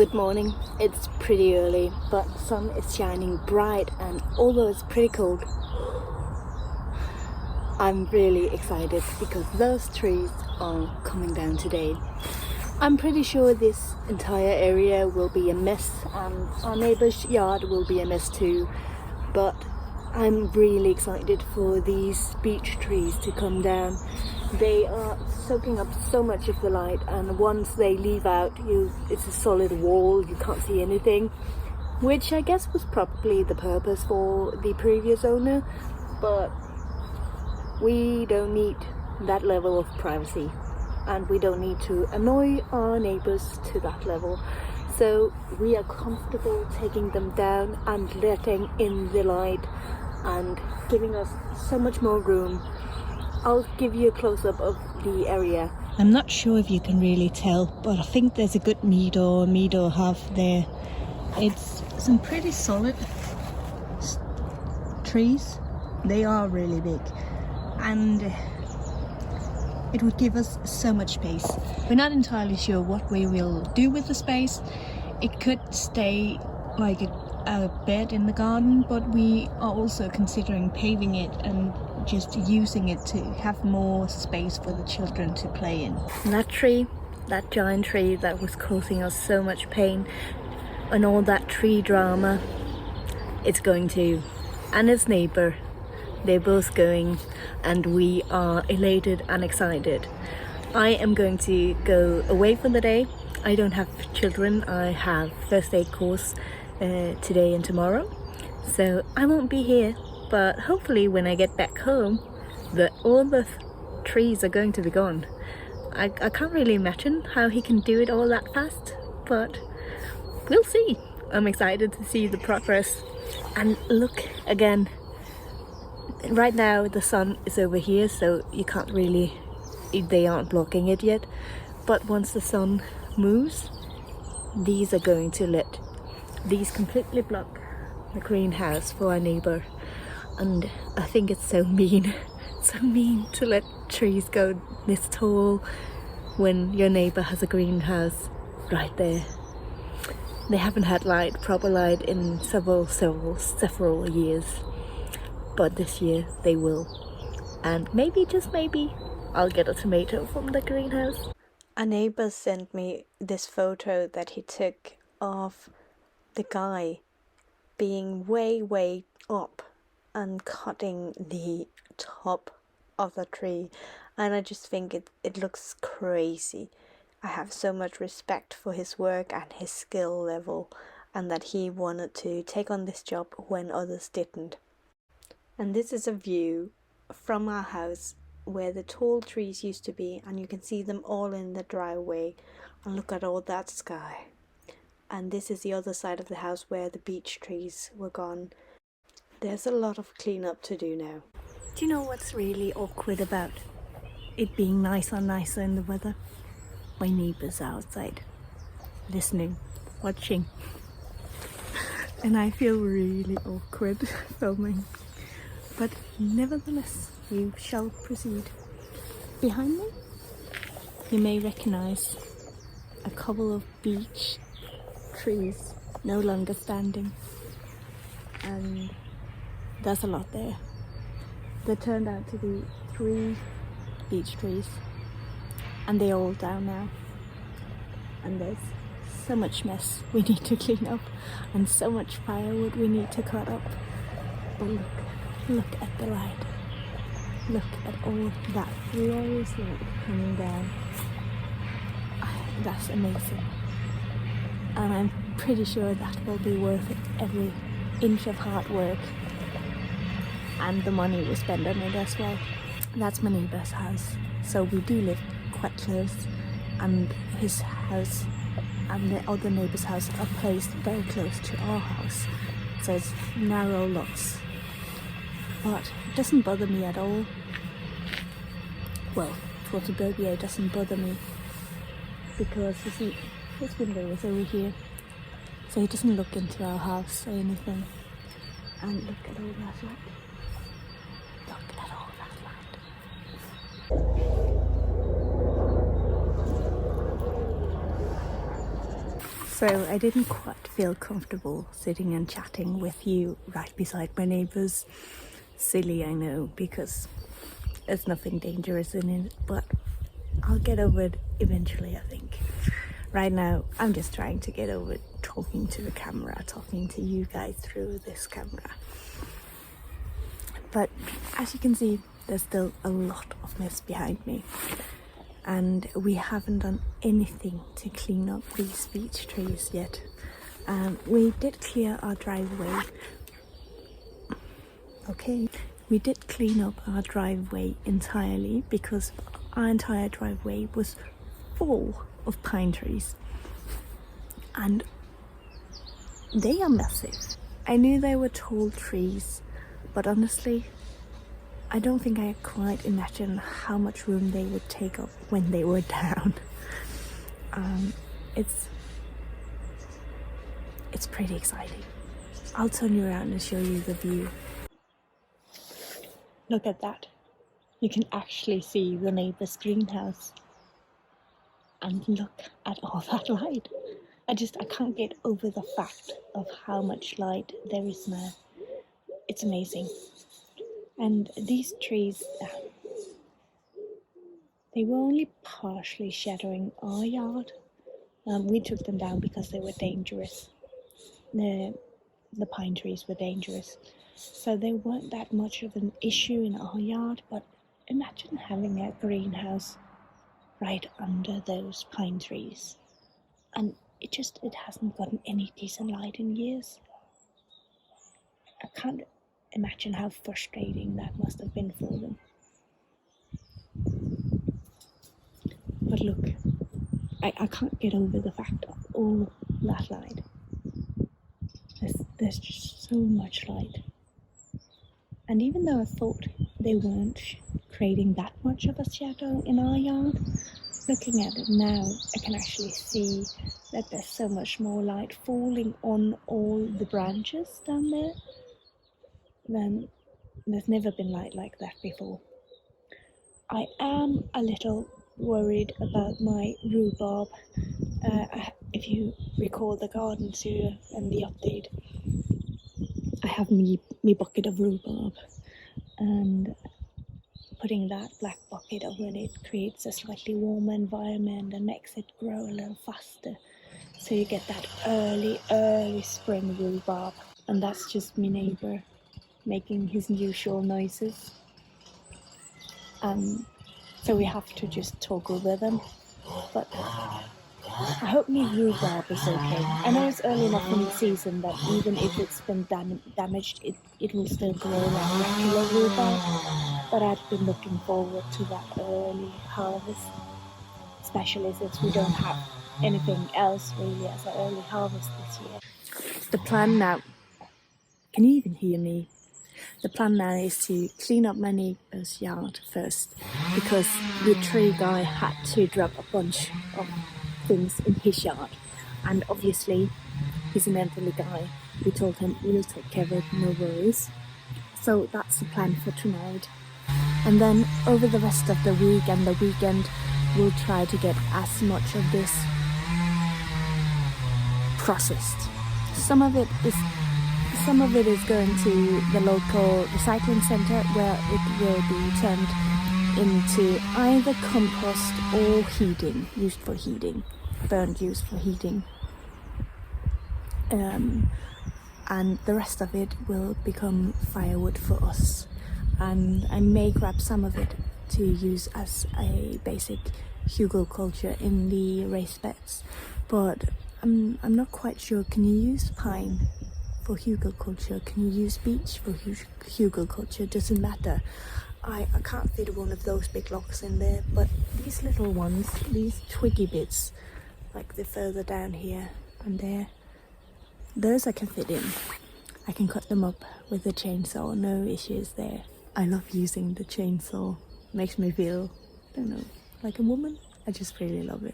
Good morning. It's pretty early, but the sun is shining bright, and although it's pretty cold, I'm really excited because those trees are coming down today. I'm pretty sure this entire area will be a mess, and our neighbour's yard will be a mess too, but I'm really excited for these beech trees to come down. They are soaking up so much of the light, and once they leave out, it's a solid wall, you can't see anything, which I guess was probably the purpose for the previous owner, but we don't need that level of privacy, and we don't need to annoy our neighbours to that level. So we are comfortable taking them down and letting in the light and giving us so much more room. I'll give you a close-up of the area. I'm not sure if you can really tell, but I think there's a good meadow half there. It's some pretty solid trees. They are really big, and it would give us so much space. We're not entirely sure what we will do with the space. It could stay like a bed in the garden, but we are also considering paving it and just using it to have more space for the children to play in. That tree, that giant tree that was causing us so much pain, and all that tree drama, it's going to, and its neighbour, they're both going, and we are elated and excited. I am going to go away for the day. I don't have children. I have first aid course today and tomorrow, so I won't be here, but hopefully when I get back home all the trees are going to be gone. I can't really imagine how he can do it all that fast, but we'll see. I'm excited to see the progress. And look again, right now the sun is over here, so you can't really, they aren't blocking it yet, but once the sun moves, these are going to let these completely block the greenhouse for our neighbour. And I think it's so mean to let trees go this tall when your neighbour has a greenhouse right there. They haven't had proper light in several years, but this year they will, and maybe, just maybe, I'll get a tomato from the greenhouse. A neighbour sent me this photo that he took of the guy being way up and cutting the top of the tree, and I just think it looks crazy. I have so much respect for his work and his skill level, and that he wanted to take on this job when others didn't. And this is a view from our house where the tall trees used to be, and you can see them all in the driveway, and look at all that sky. And this is the other side of the house where the beech trees were gone. There's a lot of cleanup to do now. Do you know what's really awkward about it being nicer and nicer in the weather? My neighbours are outside, listening, watching, and I feel really awkward filming. But nevertheless, we shall proceed. Behind me, you may recognise a couple of beech trees no longer standing, and there's a lot there. There turned out to be 3 beech trees, and they're all down now, and there's so much mess we need to clean up, and so much firewood we need to cut up. But look at the light. Look at all that glorious light coming down. That's amazing, and I'm pretty sure that will be worth it, every inch of hard work and the money we spend on it as well. That's my neighbour's house, so we do live quite close, and his house and the other neighbour's house are placed very close to our house, so it's narrow lots, but it doesn't bother me at all. Well, photophobia doesn't bother me, because you see, his window is over here, so he doesn't look into our house or anything. And look at all that light. Look at all that light. So I didn't quite feel comfortable sitting and chatting with you right beside my neighbours. Silly, I know, because there's nothing dangerous in it, but I'll get over it eventually, I think. Right now, I'm just trying to get over talking to the camera, talking to you guys through this camera. But as you can see, there's still a lot of mess behind me. And we haven't done anything to clean up these beech trees yet. We did clear our driveway. Okay, we did clean up our driveway entirely because our entire driveway was full of pine trees. And they are massive. I knew they were tall trees, but honestly, I don't think I quite imagined how much room they would take up when they were down. It's pretty exciting. I'll turn you around and show you the view. Look at that. You can actually see the neighbour's greenhouse. And look at all that light. I can't get over the fact of how much light there is now. It's amazing. And these trees, they were only partially shadowing our yard. We took them down because they were dangerous. The pine trees were dangerous. So they weren't that much of an issue in our yard, but imagine having a greenhouse right under those pine trees. And it hasn't gotten any decent light in years. I can't imagine how frustrating that must have been for them. But look, I can't get over the fact of all that light. There's just so much light. And even though I thought they weren't creating that much of a shadow in our yard, looking at it now, I can actually see that there's so much more light falling on all the branches down there. Then there's never been light like that before. I am a little worried about my rhubarb. If you recall the garden tour and the update, I have me bucket of rhubarb, and putting that black bucket over it creates a slightly warmer environment and makes it grow a little faster. So you get that early spring rhubarb. And that's just my neighbour making his usual noises. So we have to just talk over them. But I hope my rhubarb is okay. I know it's early enough in the season that even if it's been damaged, it will still grow like regular rhubarb. But I've been looking forward to that early harvest, especially since we don't have anything else really as an early harvest this year. The plan now, can you even hear me? The plan now is to clean up my neighbour's yard first, because the tree guy had to drop a bunch of things in his yard, and obviously he's an elderly guy. We told him we'll take care of it, no worries. So that's the plan for tonight. And then over the rest of the week and the weekend, we'll try to get as much of this processed. Some of it is going to the local recycling centre, where it will be turned into either compost or heating, used for heating, used for heating. And the rest of it will become firewood for us. And I may grab some of it to use as a basic hugelkultur in the raised beds. But I'm not quite sure. Can you use pine for hugelkultur? Can you use beech for hugelkultur? Doesn't matter. I can't fit one of those big logs in there, but these little ones, these twiggy bits, like the further down here and there, those I can fit in. I can cut them up with a chainsaw, no issues there. I love using the chainsaw. Makes me feel, I don't know, like a woman. I just really love it.